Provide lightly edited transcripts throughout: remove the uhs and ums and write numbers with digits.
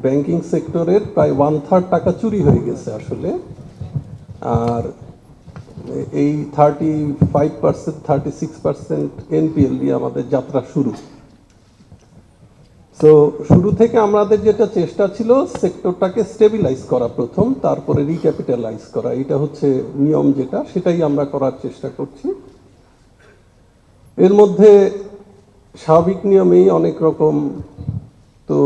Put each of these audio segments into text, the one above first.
Banking সেক্টরের প্রায় 1/3 টাকা চুরি হয়ে গেছে আসলে। আর এই 35% 36% এনপিএল দিয়ে আমাদের যাত্রা শুরু। তো শুরু থেকে আমাদের যেটা চেষ্টা ছিল সেক্টরটাকে স্টেবিলাইজ করা প্রথম, তারপরে রিক্যাপিটালাইজ করা, এটা হচ্ছে নিয়ম যেটা, সেটাই আমরা করার চেষ্টা করছি। এর মধ্যে স্বাভাবিক নিয়মেই অনেক রকম, তো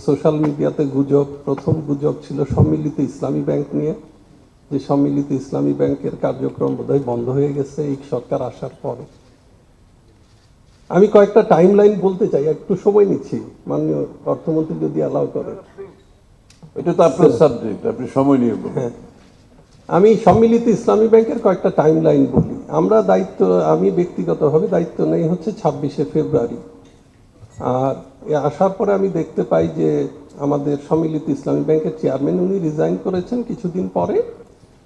সোশ্যাল মিডিয়াতে গুজব, প্রথম গুজব ছিল সম্মিলিত ইসলামী ব্যাংক নিয়ে, যে সম্মিলিত ইসলামী ব্যাংকের কার্যক্রম বোধহয় বন্ধ হয়ে গেছে এই সরকার আসার পরে। আমি কয়েকটা টাইম লাইন বলতে চাই, একটু সময় নিচ্ছি, মাননীয় অর্থমন্ত্রী যদি অ্যালাউ করে। এটা তো আপনার সাবজেক্ট, আপনি সময় নিয়ে বলুন। হ্যাঁ, আমি সম্মিলিত ইসলামী ব্যাংকের কয়েকটা টাইম লাইন বলি। আমরা আমি ব্যক্তিগতভাবে দায়িত্ব নেই হচ্ছে 26শে ফেব্রুয়ারি। আর আসার পরে আমি দেখতে পাই যে আমাদের সম্মিলিত ইসলামী ব্যাংকের চেয়ারম্যান উনি রিজাইন করেছেন কিছুদিন পরে,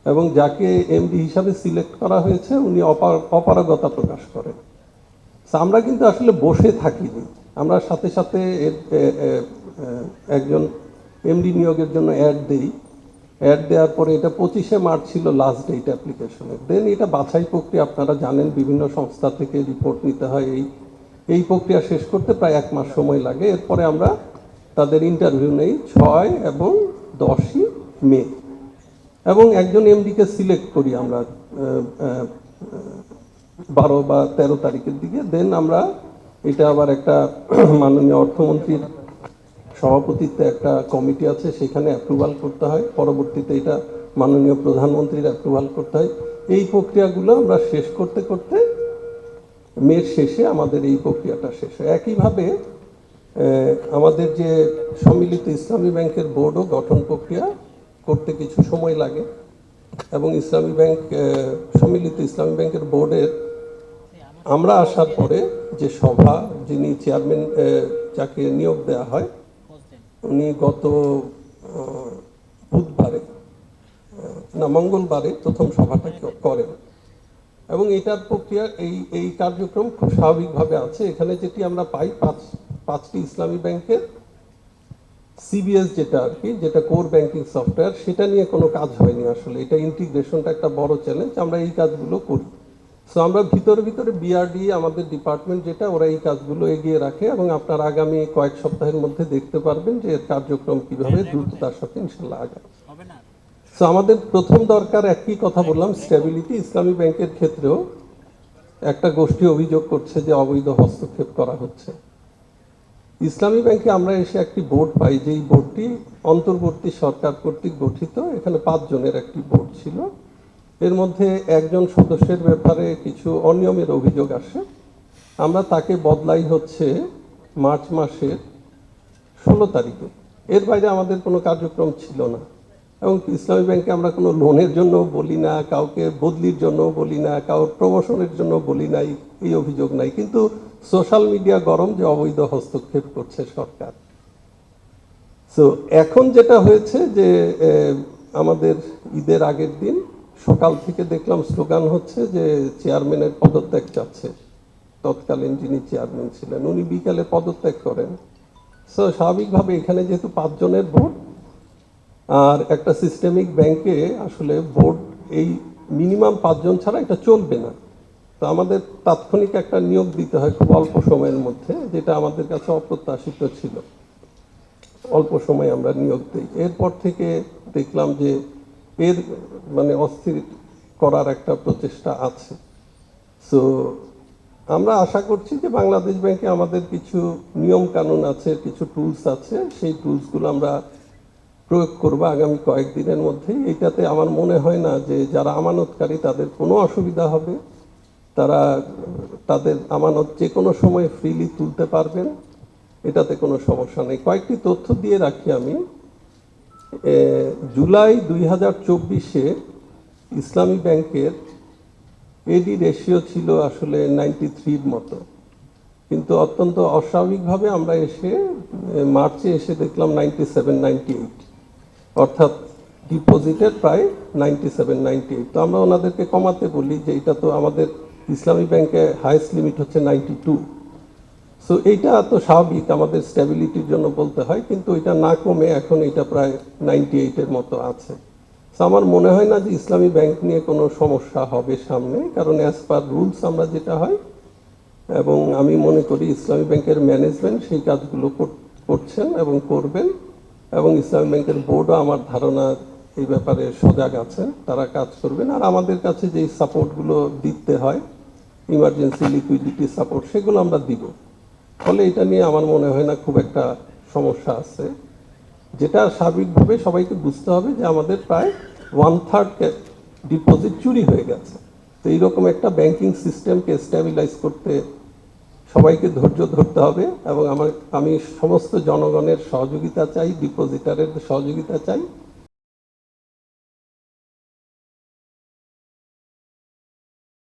এবং যাকে এমডি হিসাবে সিলেক্ট করা হয়েছে উনি অপারগতা প্রকাশ করেন। আমরা কিন্তু আসলে বসে থাকিনি, আমরা সাথে সাথে একজন এমডি নিয়োগের জন্য অ্যাড দেওয়ার পরে এটা 25শে মার্চ ছিল লাস্ট ডেট অ্যাপ্লিকেশনের। দেন এটা বাছাই প্রক্রিয়া, আপনারা জানেন বিভিন্ন সংস্থা থেকে রিপোর্ট নিতে হয়, এই প্রক্রিয়া শেষ করতে প্রায় 1 মাস সময় লাগে। এরপরে আমরা তাদের ইন্টারভিউ নেই 6 এবং 10ই মে, এবং একজন এমডিকে সিলেক্ট করি আমরা 12 বা 13 তারিখের দিকে। দেন আমরা এটা আবার একটা মাননীয় অর্থমন্ত্রীর সভাপতিত্বে একটা কমিটি আছে, সেখানে অ্যাপ্রুভাল করতে হয়, পরবর্তীতে এটা মাননীয় প্রধানমন্ত্রীর অ্যাপ্রুভাল করতে হয়। এই প্রক্রিয়াগুলো আমরা শেষ করতে করতে মের শেষে আমাদের এই প্রক্রিয়াটা শেষ হয়। একইভাবে আমাদের যে সম্মিলিত ইসলামী ব্যাংকের বোর্ডও গঠন প্রক্রিয়া করতে কিছু সময় লাগে, এবং ইসলামী ব্যাংক সম্মিলিত ইসলামী ব্যাংকের বোর্ডের আমরা আসার পরে যে সভা, যিনি চেয়ারম্যান যাকে নিয়োগ দেওয়া হয়, উনি গত মঙ্গলবারে প্রথম সভাটা করেন, এবং এটার প্রক্রিয়া এই কার্যক্রম খুব স্বাভাবিকভাবে আছে। এখানে যেটি আমরা পাই, পাঁচটি ইসলামী ব্যাংকের সিবিএস যেটা আর কি, যেটা কোর ব্যাংকিং সফটওয়্যার, সেটা নিয়ে কোনো কাজ হয়নি আসলে। এটা ইন্টিগ্রেশনটা একটা বড় চ্যালেঞ্জ, আমরা এই কাজগুলো করি। সো আমরা ভিতরে বিআরডি আমাদের ডিপার্টমেন্ট যেটা, ওরা এই কাজগুলো এগিয়ে রাখে, এবং আপনার আগামী কয়েক সপ্তাহের মধ্যে দেখতে পারবেন যে এর কার্যক্রম কিভাবে দ্রুততার সাথে ইনশাল্লাহ আগায়। সো আমাদের প্রথম দরকার, একই কথা বললাম, স্ট্যাবিলিটি। ইসলামী ব্যাংকের ক্ষেত্রেও একটা গোষ্ঠী অভিযোগ করছে যে অবৈধ হস্তক্ষেপ করা হচ্ছে। ইসলামী ব্যাংকে আমরা এসে একটি বোর্ড পাই, যেই বোর্ডটি অন্তর্বর্তী সরকার কর্তৃক গঠিত। এখানে 5 জনের একটি বোর্ড ছিল। এর মধ্যে একজন সদস্যের ব্যাপারে কিছু অনিয়মের অভিযোগ আসে, আমরা তাকে বদলাই হচ্ছে মার্চ মাসের 16 তারিখে। এর বাইরে আমাদের কোনো কার্যক্রম ছিল না, এবং ইসলামী ব্যাংকে আমরা কোনো লোনের জন্য বলি না, কাউকে বদলির জন্য বলি না, কাউর প্রমোশনের জন্য বলি নাই, এই অভিযোগ নাই। কিন্তু সোশ্যাল মিডিয়া গরম যে অবৈধ হস্তক্ষেপ করছে সরকার। সো এখন যেটা হয়েছে যে আমাদের ঈদের আগের দিন সকাল থেকে দেখলাম স্লোগান হচ্ছে যে চেয়ারম্যানের পদত্যাগ চাচ্ছে, তৎকালীন যিনি চেয়ারম্যান ছিলেন উনি বিকালে পদত্যাগ করেন। সো স্বাভাবিকভাবে এখানে যেহেতু 5 জনের বোর্ড আর একটা সিস্টেমিক ব্যাংকে আসলে বোর্ড এই মিনিমাম 5 জন ছাড়া এটা চলবে না। তো আমাদের তাৎক্ষণিক একটা নিয়োগ দিতে হয় খুব অল্প সময়ের মধ্যে, যেটা আমাদের কাছে অপ্রত্যাশিত ছিল। অল্প সময়ে আমরা নিয়োগ দিই। এরপর থেকে দেখলাম যে এর অস্থির করার একটা প্রচেষ্টা আছে। সো আমরা আশা করছি যে বাংলাদেশ ব্যাংকে আমাদের কিছু নিয়ম কানুন আছে, কিছু টুলস আছে, সেই টুলসগুলো আমরা প্রয়োগ করব আগামী কয়েকদিনের মধ্যেই। এটাতে আমার মনে হয় না যে যারা আমানতকারী তাদের কোনো অসুবিধা হবে। তারা তাদের আমানত যে কোনো সময় ফ্রিলি তুলতে পারবেন, এটাতে কোনো সমস্যা নেই। কয়েকটি তথ্য দিয়ে রাখি আমি। জুলাই 2024-এ ইসলামী ব্যাংকের এডি রেশিও ছিল আসলে 93-র মতো, কিন্তু অত্যন্ত অস্বাভাবিকভাবে আমরা মার্চে এসে দেখলাম 97-98, অর্থাৎ ডিপোজিটের প্রায় 97-98। তো আমরা ওনাদেরকে কমাতে বলি যে এটা তো আমাদের ইসলামী ব্যাংকে হাইয়েস্ট লিমিট হচ্ছে 92। সো এইটা তো স্বাভাবিক, আমাদের স্ট্যাবিলিটির জন্য বলতে হয়, কিন্তু এটা না কমে এখন এটা প্রায় 98-এর মতো আছে। সো আমার মনে হয় না যে ইসলামী ব্যাংক নিয়ে কোনো সমস্যা হবে সামনে, কারণ অ্যাজ পার রুলস আমরা যেটা হয়, এবং আমি মনে করি ইসলামী ব্যাংকের ম্যানেজমেন্ট সেই কাজগুলো করছেন এবং করবেন, এবং ইসলামী ব্যাংকের বোর্ডও আমার ধারণা এই ব্যাপারে সজাগ আছেন, তারা কাজ করবেন। আর আমাদের কাছে যেই সাপোর্টগুলো দিতে হয়, ইমার্জেন্সি লিকুইডিটি সাপোর্ট, সেগুলো আমরা দিব। ফলে এটা নিয়ে আমার মনে হয় না খুব একটা সমস্যা আছে। যেটা সার্বিকভাবে সবাইকে বুঝতে হবে যে আমাদের প্রায় 1/3 ডিপোজিট চুরি হয়ে গেছে। তো এইরকম একটা ব্যাংকিং সিস্টেমকে স্ট্যাবিলাইজ করতে সবাইকে ধৈর্য ধরতে হবে, এবং আমি সমস্ত জনগণের সহযোগিতা চাই, ডিপোজিটারের সহযোগিতা চাই।